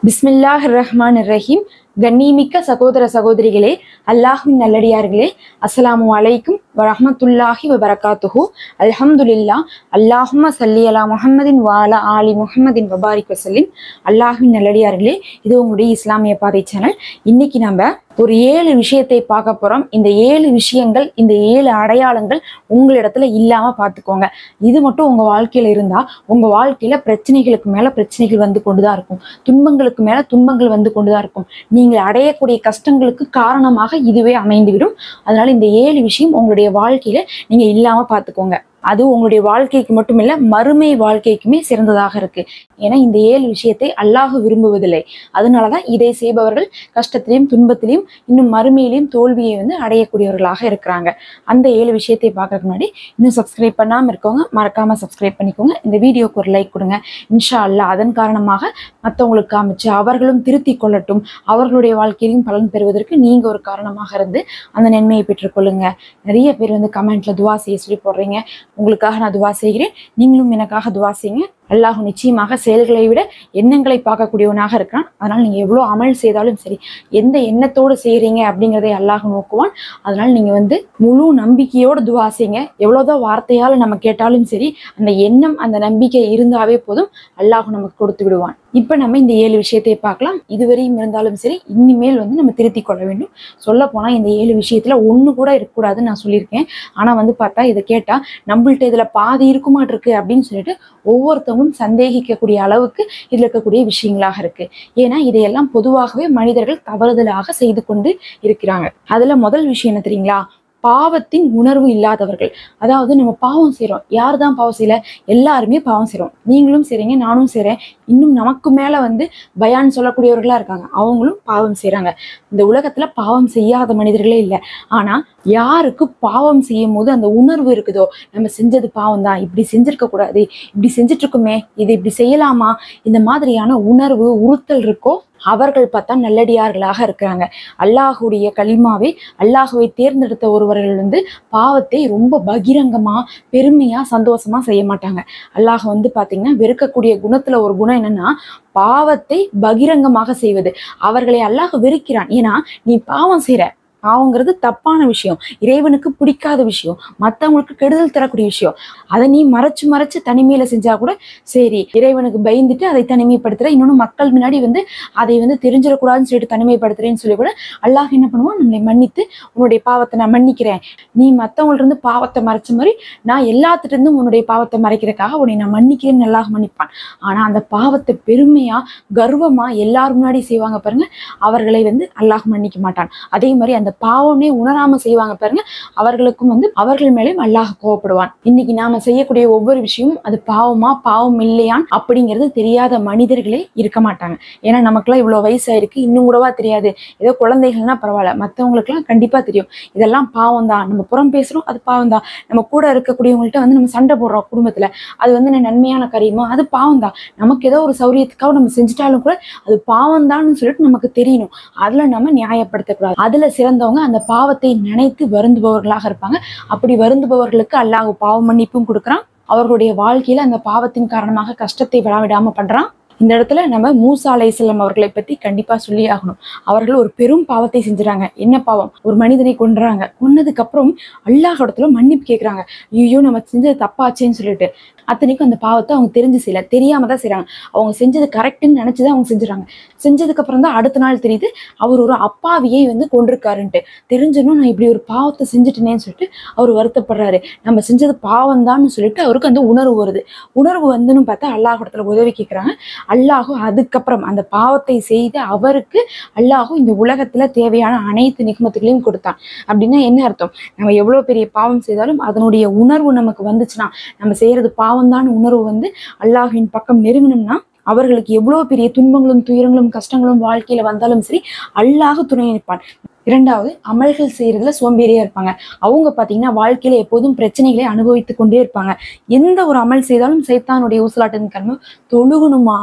பிஸ்மில்லாஹிர் ரஹ்மானிர் ரஹீம். கண்ணியமிக்க சகோதர சகோதரிகளே, அல்லாஹ்வின் நல்லடியார்களே, அஸ்ஸலாமு அலைக்கும் வரஹ்மத்துல்லாஹி வபரகாத்துஹு. அல்ஹம்துலில்லாஹ். அல்லாஹும்ம ஸல்லி அலா முஹம்மதின் வ அலா ஆலி முஹம்மதின் வபாரிக் வஸல்லிம். அல்லாஹ்வின் நல்லடியார்களே, இது உங்களுடைய இஸ்லாமிய பாதை சேனல். இன்னைக்கு நம்ம ஒரு 7 விஷயத்தை பார்க்க போறோம். இந்த 7 விஷயங்கள், இந்த 7 அடையாளங்கள் உங்களிடத்துல இல்லாம பார்த்துக்கோங்க. இது மட்டும் உங்க வாழ்க்கையில இருந்தா உங்க வாழ்க்கையில பிரச்சனைகளுக்கு மேல பிரச்சனைகள் வந்து கொண்டுதான் இருக்கும், துன்பங்களுக்கு மேல துன்பங்கள் வந்து கொண்டுதான் இருக்கும். நீங்கள் அடையக்கூடிய கஷ்டங்களுக்கு காரணமாக இதுவே அமைந்துவிடும். அதனால இந்த 7 விஷயம் உங்களுடைய வாழ்க்கையில நீங்க இல்லாம பார்த்துக்கோங்க. அது உங்களுடைய வாழ்க்கைக்கு மட்டும் இல்ல, மறுமை வாழ்க்கைக்குமே சிறந்ததாக இருக்கு. ஏன்னா இந்த 7 விஷயத்தை அல்லாஹ் விரும்புவதில்லை. அதனாலதான் இதை செய்பவர்கள் கஷ்டத்திலையும் துன்பத்திலையும் இன்னும் மறுமையிலையும் தோல்வியை அடையக்கூடியவர்களாக இருக்கிறாங்க. அந்த 7 விஷயத்தை பார்க்கறதுக்கு முன்னாடி இன்னும் சப்ஸ்கிரைப் பண்ணாம இருக்கவங்க மறக்காம சப்ஸ்கிரைப் பண்ணிக்கோங்க. இந்த வீடியோக்கு ஒரு லைக் கொடுங்க. இன்ஷா அல்லாஹ் அதன் காரணமாக மற்றவங்களுக்கு காமிச்சு அவர்களும் திருத்தி கொள்ளட்டும், அவர்களுடைய வாழ்க்கையிலும் பலன் பெறுவதற்கு நீங்க ஒரு காரணமாக இருந்து அந்த நன்மையை பெற்றுக்கொள்ளுங்க. நிறைய பேர் கமெண்ட்ல துவா செய்ய சொல்லி போடுறீங்க. உங்களுக்காக நான் துவா செய்கிறேன், நீங்களும் எனக்காக துவா செய்யுங்க. அல்லாஹ் நிச்சயமாக செயல்களை விட எண்ணங்களை பார்க்கக்கூடியவனாக இருக்கான். அதனால நீங்க எவ்வளவு அமல் செய்தாலும் சரி, எந்த எண்ணத்தோடு செய்யறீங்க அப்படிங்கிறதை அல்லாஹ் நோக்குவான். அதனால நீங்க முழு நம்பிக்கையோட துவா செய்யுங்க. எவ்வளவுதான் வார்த்தையால நம்ம கேட்டாலும் சரி, அந்த எண்ணம் அந்த நம்பிக்கை இருந்தாவே போதும், அல்லாஹ் நமக்கு கொடுத்து விடுவான். இப்ப நம்ம இந்த 7 விஷயத்தை பார்க்கலாம். இதுவரையும் இருந்தாலும் சரி, இனிமேல் நம்ம திருத்தி கொள்ள வேண்டும். சொல்ல போனா இந்த 7 விஷயத்துல ஒண்ணு கூட இருக்கக்கூடாதுன்னு நான் சொல்லியிருக்கேன். ஆனா பார்த்தா இதை கேட்டா நம்மள்ட்ட இதுல பாதி இருக்குமாட்டு இருக்கு அப்படின்னு சொல்லிட்டு ஒவ்வொருத்தவங்களும் சந்தேகிக்கக்கூடிய அளவுக்கு இதுல இருக்கக்கூடிய விஷயங்களாக இருக்கு. ஏன்னா இதையெல்லாம் பொதுவாகவே மனிதர்கள் தவறுதலாக செய்து கொண்டு இருக்கிறாங்க. அதுல முதல் விஷயம் என்ன தெரியுங்களா? பாவத்தின் உணர்வு இல்லாதவர்கள். அதாவது நம்ம பாவம் செய்யறோம். யார் தான் பாவம் செய்யல? எல்லாருமே பாவம் செய்யறோம். நீங்களும் செய்றீங்க, நானும் செய்றேன். இன்னும் நமக்கு மேல பயான் சொல்லக்கூடியவர்களா இருக்காங்க, அவங்களும் பாவம் செய்யறாங்க. இந்த உலகத்துல பாவம் செய்யாத மனிதர்களே இல்லை. ஆனா யாருக்கு பாவம் செய்யும் போது அந்த உணர்வு இருக்குதோ, நம்ம செஞ்சது பாவம் தான், இப்படி செஞ்சிருக்க கூடாது, இப்படி செஞ்சுட்டு இருக்குமே, இது இப்படி செய்யலாமா, இந்த மாதிரியான உணர்வு உறுத்தல் இருக்கோ, அவர்கள் பார்த்தா நல்லடியார்களாக இருக்கிறாங்க. அல்லாஹுடைய கலிமாவை, அல்லாஹுவை தேர்ந்தெடுத்த ஒருவர்கள் பாவத்தை ரொம்ப பகிரங்கமா பெருமையா சந்தோஷமா செய்ய மாட்டாங்க. அல்லாஹ் பாத்தீங்கன்னா வெறுக்கக்கூடிய குணத்துல ஒரு குணம் என்னன்னா, பாவத்தை பகிரங்கமாக செய்வது. அவர்களை அல்லாஹ் வெறுக்கிறான். ஏன்னா நீ பாவம் செய்யற, பாவங்கிறது தப்பான விஷயம், இறைவனுக்கு பிடிக்காத விஷயம், மற்றவங்களுக்கு கெடுதல் தரக்கூடிய விஷயம். அதை நீ மறைச்சு மறைச்சு தனிமையில செஞ்சா கூட சரி, இறைவனுக்கு பயந்துட்டு அதை தனிமைப்படுத்துற, இன்னொன்னு மக்கள் முன்னாடி அதை தெரிஞ்சிடக்கூடாதுன்னு சொல்லிட்டு தனிமைப்படுத்துறேன்னு சொல்லி கூட அல்லாஹ் என்ன பண்ணுவான், நம்மளை மன்னித்து உன்னுடைய பாவத்தை நான் மன்னிக்கிறேன், நீ மற்றவங்கள்ட்ட இருந்து பாவத்தை மறைச்ச மாதிரி நான் எல்லாத்திட்ட இருந்தும் உன்னுடைய பாவத்தை மறைக்கிறதுக்காக உன்னை நான் மன்னிக்கிறேன்னு அல்லாஹ் மன்னிப்பான். ஆனா அந்த பாவத்தை பெருமையா கர்வமா எல்லாரும் முன்னாடி செய்வாங்க பாருங்க, அவர்களை அல்லாஹ் மன்னிக்க மாட்டான். அதே மாதிரி அந்த பாவமே உணராம செய்வாங்க பாருங்க, அவர்களுக்கும் அவர்கள் மேலேயும் அல்லாஹ் கோவப்படுவான். இன்னைக்கு நாம செய்யக்கூடிய ஒவ்வொரு விஷயமும் அது பாவமா பாவம் இல்லையான் அப்படிங்கிறது தெரியாத மனிதர்களே இருக்க மாட்டாங்க. ஏன்னா நமக்குலாம் இவ்வளவு வயசாயிருக்கு, இன்னும் கூடவா தெரியாது? ஏதோ குழந்தைகள்னா பரவாயில்ல, மற்றவங்களுக்கு எல்லாம் கண்டிப்பா தெரியும் இதெல்லாம் பாவம் தான். நம்ம புறம் பேசுறோம், அது பாவம் தான். நம்ம கூட இருக்கக்கூடியவங்கள்ட்ட நம்ம சண்டை போடுறோம் குடும்பத்துல, அது நன்மையான காரியமா, அது பாவம் தான். நமக்கு ஏதோ ஒரு சௌரியத்துக்காக நம்ம செஞ்சுட்டாலும் கூட அது பாவம் தான் சொல்லிட்டு நமக்கு தெரியணும். அதுல நம்ம நியாயப்படுத்தக்கூடாது. அதுல சிறந்தவங்க அந்த பாவத்தை நினைத்து வருந்துபவர்களாக இருப்பாங்க. அப்படி வருந்துபவர்களுக்கு அல்லாஹ் பாவ மன்னிப்பும் கொடுக்குறான். அவர்களுடைய வாழ்க்கையில அந்த பாவத்தின் காரணமாக கஷ்டத்தை விடாம பண்றான். இந்த இடத்துல நம்ம மூசா அலைஹிஸ்ஸலாம் அவர்களை பத்தி கண்டிப்பா சொல்லி ஆகணும். அவர்கள் ஒரு பெரும் பாவத்தை செஞ்சுறாங்க. என்ன பாவம்? ஒரு மனிதனை கொன்றாங்க. கொன்னதுக்கு அப்புறம் அல்லாஹ் இடத்துல மன்னிப்பு கேட்கிறாங்க. ஐயோ நம்ம செஞ்சது தப்பாச்சேன்னு சொல்லிட்டு. அத்தனைக்கும் அந்த பாவத்தை அவங்க தெரிஞ்சு செய்யல, தெரியாம தான் செய்யறாங்க. அவங்க செஞ்சது கரெக்டுன்னு நினைச்சுதான் அவங்க செஞ்சுறாங்க. செஞ்சதுக்கு அப்புறம் தான் அடுத்த நாள் தெரியுது அவர் ஒரு அப்பாவியை கொண்டிருக்காருன்ட்டு. தெரிஞ்சனும் நான் இப்படி ஒரு பாவத்தை செஞ்சுட்டேனேன்னு சொல்லிட்டு அவர் வருத்தப்படுறாரு. நம்ம செஞ்சது பாவம் தான்னு சொல்லிட்டு அவருக்கு அந்த உணர்வு வருது. உணர்வு பார்த்தா அல்லாஹ் இடத்துல உதவி கேட்கிறாங்க. அல்லாஹும் அதுக்கப்புறம் அந்த பாவத்தை செய்த அவருக்கு அல்லாஹும் இந்த உலகத்துல தேவையான அனைத்து நிகமத்துகளையும் கொடுத்தான். அப்படின்னா என்ன அர்த்தம்? நம்ம எவ்வளவு பெரிய பாவம் செய்தாலும் அதனுடைய உணர்வு நமக்கு வந்துச்சுன்னா, நம்ம செய்யறது பாவம் தான் உணர்வு அல்லாஹின் பக்கம் நெருங்கினோம்னா, அவர்களுக்கு எவ்வளவு பெரிய துன்பங்களும் துயரங்களும் கஷ்டங்களும் வாழ்க்கையில வந்தாலும் சரி, அல்லாஹ் துணை நிற்பான். இரண்டாவது, அமல்கள் செய்யறதுல சோம்பேறியா இருப்பாங்க. அவங்க பாத்தீங்கன்னா வாழ்க்கையில எப்போதும் பிரச்சனைகளை அனுபவித்துக் கொண்டே இருப்பாங்க. எந்த ஒரு அமல் செய்தாலும் சைத்தானுடைய ஊசலாட்டத்தின் காரணமா தொழுகணுமா,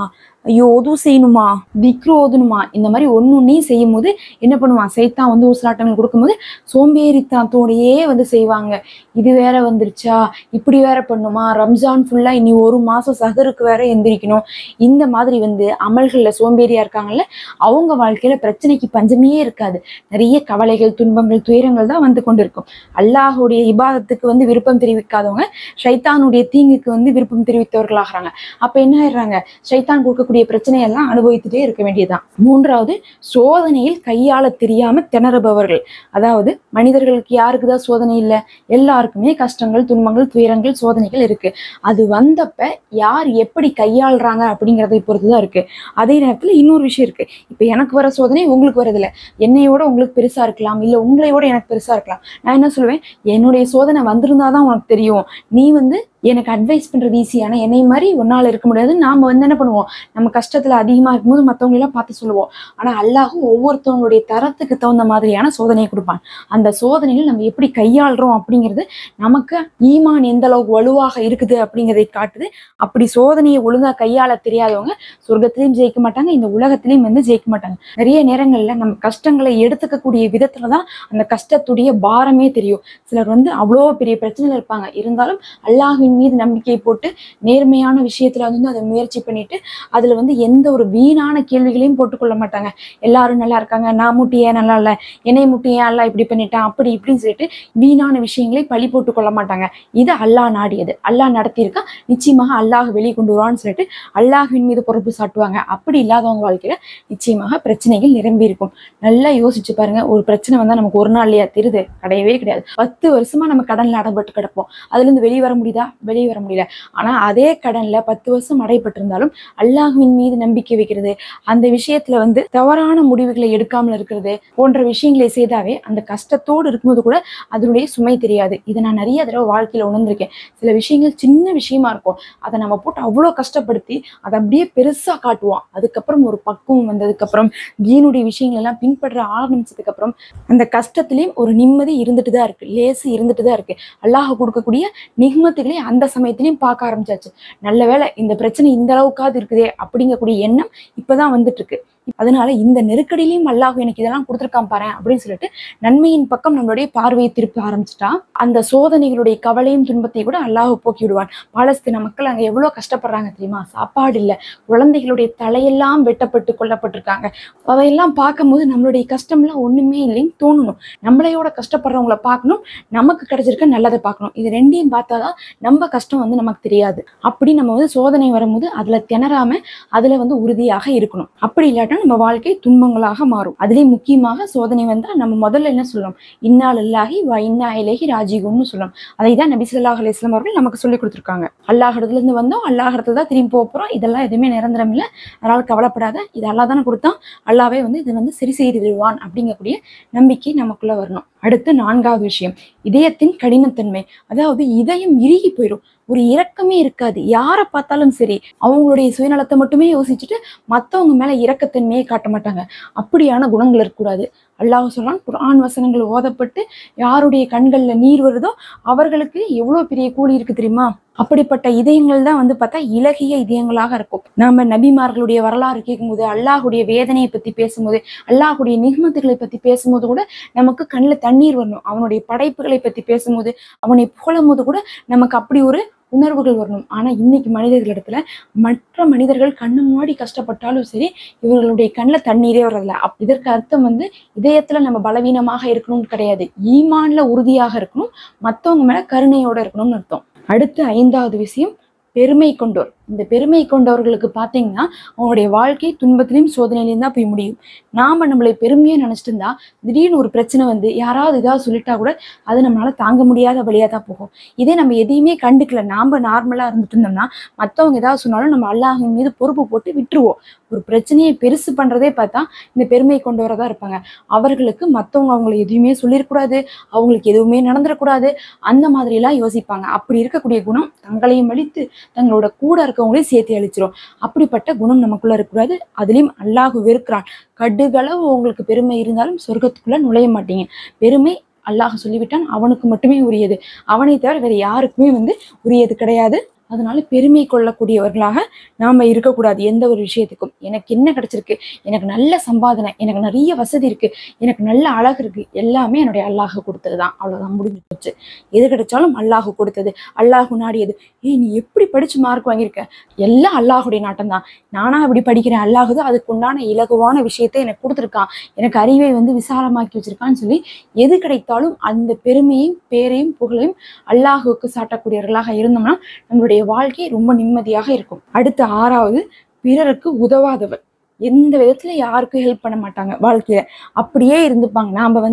ஐயோ உது செய்யணுமா, திக்ரு ஓதணுமா, இந்த மாதிரி ஒன்னொன்னையும் செய்யும் போது என்ன பண்ணுவான் சைத்தான் வந்து ஊசலாட்டங்கள் கொடுக்கும்போது சோம்பேறித்தனத்தோடையே வந்து செய்வாங்க. இது வேற வந்துருச்சா, இப்படி வேற பண்ணுமா, ரம்ஜான் ஃபுல்லா இனி ஒரு மாசம் சஹருக்கு வேற எந்திரிக்கணும், இந்த மாதிரி வந்து அமல்கள்ல சோம்பேறியா இருக்காங்கல்ல, அவங்க வாழ்க்கையில பிரச்சனைக்கு பஞ்சமே இருக்காது. நிறைய கவலைகள், துன்பங்கள், துயரங்கள் தான் வந்து கொண்டு இருக்கும். அல்லாஹுடைய இபாதத்துக்கு வந்து விருப்பம் தெரிவிக்காதவங்க ஷைத்தானுடைய தீங்குக்கு வந்து விருப்பம் தெரிவித்தவர்களாகிறாங்க. அப்ப என்ன ஆயிடுறாங்க, ஷைத்தான் கொடுக்கக்கூடிய பிரச்சனையெல்லாம் அனுபவித்துட்டே இருக்க வேண்டியதுதான். மூன்றாவது, சோதனையில் கையாள தெரியாம திணறுபவர்கள். அதாவது மனிதர்களுக்கு யாருக்குதான் சோதனை இல்லை, எல்லாருக்குமே கஷ்டங்கள், துன்பங்கள், துயரங்கள், சோதனைகள் இருக்கு. அது வந்தப்ப யார் எப்படி கையாளுறாங்க அப்படிங்கிறதை பொறுத்துதான் இருக்கு. அதே நேரத்துல இன்னொரு விஷயம் இருக்கு. இப்ப எனக்கு வர சோதனை உங்களுக்கு வரதில்லை, என்னையோட உங்களுக்கு பெருசா இருக்கலாம், இல்ல உங்களையோட எனக்கு பெருசா இருக்கலாம். நான் என்ன சொல்லுவேன், என்னுடைய சோதனை வந்திருந்தாதான் உனக்கு தெரியும், நீ வந்து எனக்கு அட்வைஸ் பண்றது ஈஸியான என்னை மாதிரி ஒன்னால இருக்க முடியாது. நாம வந்து என்ன பண்ணுவோம், நம்ம கஷ்டத்துல அதிகமா இருக்கும்போது மற்றவங்க எல்லாம் பார்த்து சொல்லுவோம். ஆனா அல்லாஹ் ஒவ்வொருத்தவங்களுடைய தரத்துக்கு தகுந்த மாதிரியான சோதனையை கொடுப்பான். அந்த சோதனைகள் நம்ம எப்படி கையாளுறோம் அப்படிங்கிறது நமக்கு ஈமான் எந்த அளவுக்கு வலுவாக இருக்குது அப்படிங்கிறதை காட்டுது. அப்படி சோதனையை ஒழுங்கா கையாள தெரியாதவங்க சொர்க்கத்திலையும் ஜெயிக்க மாட்டாங்க, இந்த உலகத்திலையும் வந்து ஜெயிக்க மாட்டாங்க. நிறைய நேரங்கள்ல நம்ம கஷ்டங்களை எடுத்துக்கக்கூடிய விதத்துலதான் அந்த கஷ்டத்துடைய பாரமே தெரியும். சிலர் வந்து அவ்வளோ பெரிய பிரச்சனையில இருப்பாங்க, இருந்தாலும் அல்லாஹ்வின் மீது நம்பிக்கை போட்டு நேர்மையான விஷயத்துல வந்து அதை முயற்சி பண்ணிட்டு அதுல வந்து எந்த ஒரு வீணான கேள்விகளையும் போட்டுக்கொள்ள மாட்டாங்க. எல்லாரும் நல்லா இருக்காங்க, நான் மட்டும் ஏன் நல்லா இல்லை, என்னை மட்டும் ஏன் அல்லாஹ் இப்படி பண்ணிட்டான், அப்படி இப்படின்னு சொல்லிட்டு வீணான விஷயங்களை பழி போட்டு கொள்ள மாட்டாங்க. இது அல்லாஹ் நாடியது, அல்லாஹ் நடத்தியிருக்கா, நிச்சயமாக அல்லாஹ் வெளியே கொண்டு வருவான்னு சொல்லிட்டு அல்லாஹ்வின் மீது பொறுப்பு சாட்டுவாங்க. அப்படி இல்லாதவங்க வாழ்க்கையில நிச்சயமாக பிரச்சனைகள் நிரம்பி இருக்கும். நல்லா யோசிச்சு பாருங்க, ஒரு பிரச்சனை வந்தா நமக்கு ஒரு நாள்லயா தெரியுது? கிடையவே கிடையாது. 10 வருஷமா நம்ம கடன்ல அடைபட்டு கிடப்போம், அதுல இருந்து வெளியே வர முடியுதா? வெளியே வர முடியல. ஆனா அதே கடன்ல 10 வருஷம் அடைபட்டிருந்தாலும் அல்லாஹ்வின் மீது நம்பிக்கை வைக்கிறது, அந்த விஷயத்துல வந்து தவறான முடிவுகளை எடுக்காமல் இருக்கிறது போன்ற விஷயங்களை செய்தாவே அந்த கஷ்டத்தோடு இருக்கும்போது கூட அதனுடைய சுமை தெரியாது. இதை நான் நிறைய தடவை வாழ்க்கையில உணர்ந்திருக்கேன். சில விஷயங்கள் சின்ன விஷயமா இருக்கும், அதை நம்ம போட்டு அவ்வளோ கஷ்டப்படுத்தி அதை அப்படியே பெருசா காட்டுவோம். அதுக்கப்புறம் ஒரு பக்குவம் வந்ததுக்கு அப்புறம் தீனுடைய விஷயங்கள் எல்லாம் பின்பற்ற ஆரம்பிச்சதுக்கு அப்புறம் அந்த கஷ்டத்திலையும் ஒரு நிம்மதி இருந்துட்டு தான் இருக்கு, லேசு இருந்துட்டு தான் இருக்கு. அல்லாஹ் கொடுக்கக்கூடிய நிஹ்மத்துகளை அந்த சமயத்திலையும் பார்க்க ஆரம்பிச்சாச்சு. நல்ல வேளை இந்த பிரச்சனை இந்த அளவுக்காவது இருக்குதே அப்படிங்கக்கூடிய எண்ணம் இப்பதான் வந்துட்டு இருக்கு. அதனால இந்த நெருக்கடியிலையும் அல்லாஹ் எனக்கு இதெல்லாம் கொடுத்துருக்கான் பாரு அப்படின்னு சொல்லிட்டு நன்மையின் பக்கம் நம்மளுடைய பார்வையை திருப்ப ஆரம்பிச்சுட்டா அந்த சோதனைகளுடைய கவலையும் துன்பத்தையும் கூட அல்லாஹ் போக்கி விடுவான். பாலஸ்தீன மக்கள் அங்க எவ்வளவு கஷ்டப்படுறாங்க தெரியுமா? சாப்பாடு இல்லை, குழந்தைகளுடைய தலையெல்லாம் வெட்டப்பட்டு கொல்லப்பட்டிருக்காங்க. அதையெல்லாம் பார்க்கும்போது நம்மளுடைய கஷ்டம்லாம் ஒண்ணுமே இல்லைன்னு தோணணும். நம்மளையோட கஷ்டப்படுறவங்களை பார்க்கணும், நமக்கு கிடைச்சிருக்க நல்லதை பார்க்கணும். இது ரெண்டையும் பார்த்தாதான் நம்ம கஷ்டம் வந்து நமக்கு தெரியாது. அப்படி நம்ம வந்து சோதனை வரும்போது அதுல திணறாம அதுல வந்து உறுதியாக இருக்கணும். அப்படி இல்லாட்டா நம்ம வாழ்க்கை துன்பங்களாக மாறும். அதுலேயும் முக்கியமாக சோதனை வந்தா நம்ம முதல்ல என்ன சொல்லணும், இன்னா லில்லாஹி வ இன்னா இலைஹி ராஜிஊன்னு சொல்லணும். அதை தான் நபி ஸல்லல்லாஹு அலைஹி வஸல்லம் அவர்கள் நமக்கு சொல்லி கொடுத்துருக்காங்க. அல்லாஹ் இடத்துல இருந்து வந்தோம், அல்லாஹ் இடத்துல தான் திரும்பி போறோம், இதெல்லாம் எதுவுமே நிரந்தரம் இல்லை, அதனால கவலைப்படாத, இது அல்லாஹ் தானே கொடுத்தான், அல்லாஹ்வே வந்து இது வந்து சரி செய்து விடுவான் அப்படிங்கக்கூடிய நம்பிக்கை நமக்குள்ள வரணும். அடுத்து 4வது விஷயம், இதயத்தின் கடினத்தன்மை. அதாவது இதயம் இறுகி போயிடும், ஒரு இரக்கமே இருக்காது. யாரை பார்த்தாலும் சரி அவங்களுடைய சுயநலத்தை மட்டுமே யோசிச்சுட்டு மற்றவங்க மேல இரக்கத்தன்மையை காட்ட மாட்டாங்க. அப்படியான குணங்கள் இருக்கக்கூடாது. அல்லாஹ் சொல்றான், குர்ஆன் வசனங்கள் ஓதப்பட்டு யாருடைய கண்கள்ல நீர் வருதோ அவர்களுக்கு எவ்வளவு பெரிய கூலி இருக்கு தெரியுமா? அப்படிப்பட்ட இதயங்கள் தான் வந்து பார்த்தா இலகிய இதயங்களாக இருக்கும். நாம நபிமார்களுடைய வரலாறு கேட்கும்போது, அல்லாஹுடைய வேதனையை பத்தி பேசும்போது, அல்லாஹுடைய நிஹ்மத்துகளை பத்தி பேசும்போது கூட நமக்கு கண்ணில் தண்ணீர் வரணும். அவனுடைய படைப்புகளை பத்தி பேசும்போது, அவனை புகழும் போது கூட நமக்கு அப்படி ஒரு உணர்வுகள் வரணும். ஆனா இன்னைக்கு மனிதர்களிடத்துல மற்ற மனிதர்கள் கண்ணு மூடி கஷ்டப்பட்டாலும் சரி இவர்களுடைய கண்ணில் தண்ணீரே வரதில்ல. இதற்கு அர்த்தம் வந்து இதயத்துல நம்ம பலவீனமாக இருக்கணும்னு கிடையாது, ஈமான்ல உறுதியாக இருக்கணும், மற்றவங்க மேல கருணையோட இருக்கணும்னு அர்த்தம். அடுத்து 5வது விஷயம், பெருமை கொண்டோர். இந்த பெருமை கொண்டவர்களுக்கு பார்த்தீங்கன்னா அவங்களுடைய வாழ்க்கை துன்பத்திலையும் சோதனையிலையும் தான் போய் முடியும். நாம நம்மளை பெருமையா நினைச்சிட்டு இருந்தா திடீர்னு ஒரு பிரச்சனை வந்து யாராவது ஏதாவது சொல்லிட்டா கூட அது நம்மளால தாங்க முடியாத வழியா தான் போகும். இதே நம்ம எதையுமே கண்டுக்கல, நாம நார்மலா இருந்துட்டு இருந்தோம்னா மற்றவங்க ஏதாவது சொன்னாலும் நம்ம அல்லாஹ்வின் மீது பொறுப்பு போட்டு விட்டுருவோம். ஒரு பிரச்சனையை பெருசு பண்றதே பார்த்தா இந்த பெருமை கொண்டவரை தான் இருப்பாங்க. அவர்களுக்கு மற்றவங்க அவங்களை எதுவுமே சொல்லிடக்கூடாது, அவங்களுக்கு எதுவுமே நடந்துடக்கூடாது, அந்த மாதிரி எல்லாம் யோசிப்பாங்க. அப்படி இருக்கக்கூடிய குணம் தங்களையும் அழித்து தங்களோட கூட இருக்கவங்களையும் சேர்த்து அழிச்சிரும். அப்படிப்பட்ட குணம் நமக்குள்ள இருக்கக்கூடாது. அதுலயும் அல்லாஹ் வெறுக்கிறான். கடுகளவு உங்களுக்கு பெருமை இருந்தாலும் சொர்க்கத்துக்குள்ள நுழைய மாட்டீங்க. பெருமை அல்லாஹ் சொல்லிவிட்டான் அவனுக்கு மட்டுமே உரியது, அவனை தவிர வேற யாருக்குமே வந்து உரியது கிடையாது. அதனால பெருமை கொள்ளக்கூடியவர்களாக நாம இருக்கக்கூடாது. எந்த ஒரு விஷயத்துக்கும் எனக்கு என்ன கிடைச்சிருக்கு, எனக்கு நல்ல சம்பாதனை, எனக்கு நிறைய வசதி இருக்கு, எனக்கு நல்ல அழகு இருக்கு, எல்லாமே என்னுடைய அல்லாஹ் கொடுத்ததுதான். அவ்வளவுதான், முடிஞ்சு போச்சு. எது கிடைச்சாலும் அல்லாஹ் கொடுத்தது, அல்லாஹ் நாடியது. நீ எப்படி படிச்சு மார்க் வாங்கியிருக்க, எல்லாம் அல்லாஹுடைய நாட்டம் தான். நானா இப்படி படிக்கிறேன், அல்லாஹுதான் அதுக்கு உண்டான இலகுவான விஷயத்தை எனக்கு கொடுத்துருக்கான், எனக்கு அறிவை விசாலமாக்கி வச்சிருக்கான்னு சொல்லி எது கிடைத்தாலும் அந்த பெருமையும் பேரையும் புகழையும் அல்லாஹுக்கு சாட்டக்கூடியவர்களாக இருந்தோம்னா நம்மளுடைய வாழ்க்கை ரொம்ப நிம்மதியாக இருக்கும். அடுத்த 6வது, பிறருக்கு உதவாதவர். எந்த விதத்துல யாருக்கும் ஹெல்ப் பண்ண மாட்டாங்க வாழ்க்கையில, அப்படியே இருந்துப்பாங்க. நாம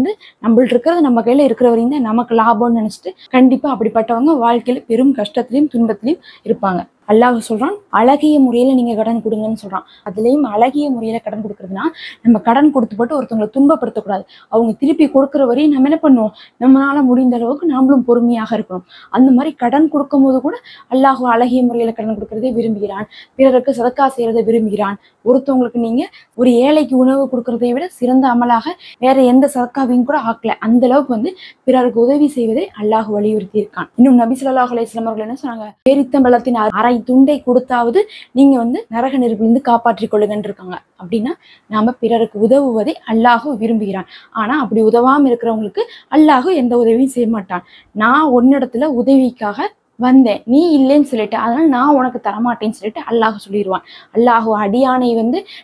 நம்மள்ட்ட இருக்கிறது நம்ம கையில இருக்கிற வரையும் தான் நமக்கு லாபம்னு நினைச்சிட்டு கண்டிப்பா அப்படிப்பட்டவங்க வாழ்க்கையில பெரும் கஷ்டத்திலையும் துன்பத்திலையும் இருப்பாங்க. அல்லாஹ் சொல்றான், அழகிய முறையில நீங்க கடன் கொடுங்கன்னு சொல்றான். அதுலயும் அழகிய முறையில கடன் கொடுக்கறதுனா, நம்ம கடன் கொடுத்து போட்டு ஒருத்தவங்களை துன்பப்படுத்தக்கூடாது. அவங்க திருப்பி கொடுக்குற வரையும் நம்ம என்ன பண்ணுவோம், நம்மளால முடிந்த அளவுக்கு நாமளும் பொறுமையாக இருக்கணும். அந்த மாதிரி கடன் கொடுக்கும் போது கூட அல்லாஹ் அழகிய முறையில கடன் கொடுக்கறதை விரும்புகிறான், பிறருக்கு சதக்கா செய்யறதை விரும்புகிறான். ஒருத்தவங்களுக்கு நீங்க ஒரு ஏழைக்கு உணவு கொடுக்கறதை விட சிறந்த அமலாக வேற எந்த சதக்காவையும் கூட ஆக்கல. அந்த அளவுக்கு பிறருக்கு உதவி செய்வதை அல்லாஹ் வலியுறுத்தி இருக்கான். இன்னும் நபி ஸல்லல்லாஹு அலைஹி வஸல்லம் அவர்கள் என்ன சொன்னாங்க, பேரித்தம்பழத்தின் அரை துண்டை கொடுத்தாவது நீங்க நரக நெருப்பிலிருந்து காப்பாற்றிக் கொள்ளுங்கன்னு இருக்காங்க. அப்படின்னா நாம பிறருக்கு உதவுவதை அல்லாஹ் விரும்புகிறான். ஆனா அப்படி உதவாம இருக்கிறவங்களுக்கு அல்லாஹ் எந்த உதவியும் செய்ய மாட்டான். நான் உன்னிடத்துல உதவிக்காக வந்தேன், நீ இல்லைன்னு சொல்லிட்டு, அதனால நான் உனக்கு தரமாட்டேன்னு சொல்லிட்டு அல்லாஹ் சொல்லிடுவான். அல்லாஹ் அடியானை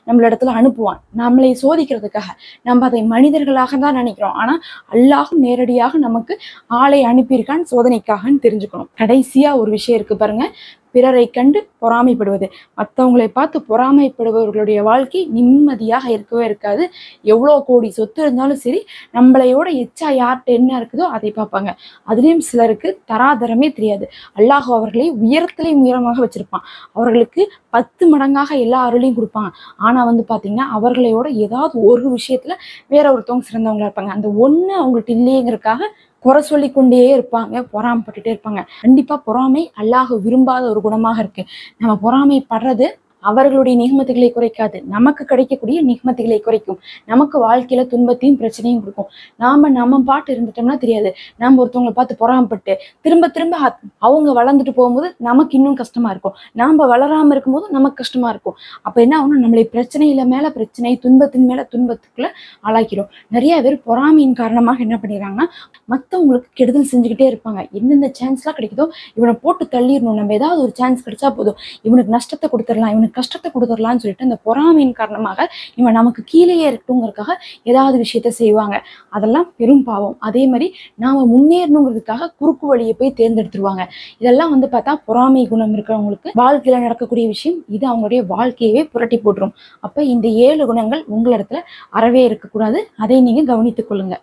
நம்மளிடத்துல அனுப்புவான், நம்மளை சோதிக்கிறதுக்காக. நம்ம அதை மனிதர்களாக தான் நினைக்கிறோம், ஆனா அல்லாஹ் நேரடியாக நமக்கு ஆளை அனுப்பியிருக்கான் சோதனைக்காகன்னு தெரிஞ்சுக்கணும். கடைசியா ஒரு விஷயம் இருக்கு பாருங்க, பிறரை கண்டு பொறாமைப்படுவது. மற்றவங்களை பார்த்து பொறாமைப்படுபவர்களுடைய வாழ்க்கை நிம்மதியாக இருக்கவே இருக்காது. எவ்வளோ கோடி சொத்து இருந்தாலும் சரி, நம்மளையோட எச்சா யார்கிட்ட என்ன இருக்குதோ அதை பார்ப்பாங்க. அதுலேயும் சிலருக்கு தராதரமே தெரியாது. அல்லாஹ் அவர்களை உயரத்திலையும் உயரமாக வச்சிருப்பான், அவர்களுக்கு 10 மடங்காக எல்லா அருளையும் கொடுப்பாங்க. ஆனா பாத்தீங்கன்னா அவர்களையோட ஏதாவது ஒரு விஷயத்துல வேற ஒருத்தவங்க சிறந்தவங்களா இருப்பாங்க. அந்த ஒண்ணு அவங்கள்ட்ட இல்லையேங்கிறதுக்காக குறை சொல்லி கொண்டே இருப்பாங்க, பொறாமைப்பட்டுட்டே இருப்பாங்க. கண்டிப்பா பொறாமை அல்லாஹ் விரும்பாத ஒரு குணமாக இருக்கு. நம்ம பொறாமைப்படுறது அவர்களுடைய நிகமத்துகளை குறைக்காது, நமக்கு கிடைக்கக்கூடிய நிகமத்துகளை குறைக்கும். நமக்கு வாழ்க்கையில துன்பத்தையும் பிரச்சனையும் கொடுக்கும். நம்ம பாட்டு இருந்துட்டோம்னா தெரியாது. நாம ஒருத்தவங்களை பார்த்து பொறாமப்பட்டு திரும்ப திரும்ப அவங்க வளர்ந்துட்டு போகும்போது நமக்கு இன்னும் கஷ்டமா இருக்கும், நாம வளராம இருக்கும்போது நமக்கு கஷ்டமா இருக்கும். அப்ப என்ன ஆகும், நம்மளை பிரச்சனையில மேல பிரச்சனை, துன்பத்தின் மேல துன்பத்துக்குள்ள ஆளாக்கிறோம். நிறைய பேர் பொறாமையின் காரணமாக என்ன பண்ணிடுறாங்கன்னா மற்றவங்களுக்கு கெடுதல் செஞ்சுக்கிட்டே இருப்பாங்க. எந்தெந்த சான்ஸ்லாம் கிடைக்குதோ இவனை போட்டு தள்ளிடணும், நம்ம ஏதாவது ஒரு சான்ஸ் கிடைச்சா போதும், இவனுக்கு நஷ்டத்தை கொடுத்துடலாம், இவனுக்கு கஷ்டத்தை கொடுத்துடலாம்னு சொல்லிட்டு அந்த பொறாமையின் காரணமாக இவன் நமக்கு கீழேயே இருக்கட்டும்ங்கிறதுக்காக ஏதாவது விஷயத்த செய்வாங்க. அதெல்லாம் பெரும் பாவம். அதே மாதிரி நாம முன்னேறணுங்கிறதுக்காக குறுக்கு வழியை போய் தேர்ந்தெடுத்துருவாங்க. இதெல்லாம் பார்த்தா பொறாமை குணம் இருக்கிறவங்களுக்கு வாழ்க்கையில நடக்கக்கூடிய விஷயம். இது அவங்களுடைய வாழ்க்கையவே புரட்டி போட்டுரும். அப்ப இந்த 7 குணங்கள் உங்களிடத்துல அறவே இருக்கக்கூடாது. அதை நீங்க கவனித்துக் கொள்ளுங்க.